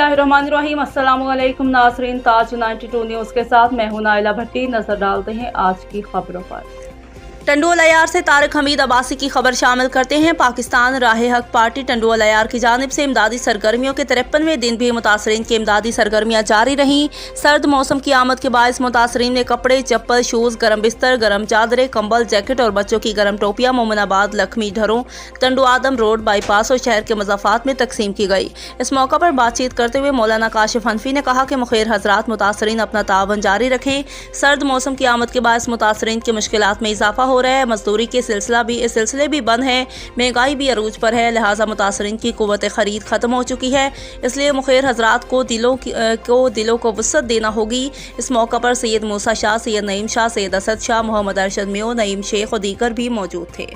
बिस्मिल्लाहिर्रहमानिर्रहीम। अस्सलाम वालेकुम नाज़रीन, ताज 92 न्यूज़ के साथ मैं हूं नाइला भट्टी। नजर डालते हैं आज की खबरों पर। टंडोल अयार से तारिक हमीद अब्बासी की खबर शामिल करते हैं। पाकिस्तान राह हक पार्टी टंडोल अयार की जानिब से इमदादी सरगर्मियों के 53वें दिन भी मुतासरीन की इमदादी सरगर्मियाँ जारी रहीं। सर्द मौसम की आमद के बायस मुतासरीन ने कपड़े, चप्पल, शूज़, गर्म बिस्तर, गर्म चादरें, कंबल, जैकेट और बच्चों की गर्म टोपियाँ मोमिनाबाद, लखमी, ढरों, टंडो आदम रोड बाईपास और शहर के मज़ाफ़ात में तकसीम की गई। इस मौका पर बातचीत करते हुए मौलाना काशिफ हनफी ने कहा कि मुखिर हजरात मुतासरीन अपना तावन जारी रखें। सर्द मौसम की आमद के बायस मुतासरीन की मुश्किलात में इजाफा हो रहा है। मजदूरी के सिलसिले भी बंद है, महंगाई भी अरूज पर है, लिहाजा मुतासरीन की कुव्वत खरीद खत्म हो चुकी है। इसलिए मुखिर हजरात को दिलों को वुसअत देना होगी। इस मौका पर सैयद मूसा शाह, सैयद नईम शाह, सैयद असद शाह, मोहम्मद अरशद मियो, नईम शेख और दीगर भी मौजूद थे।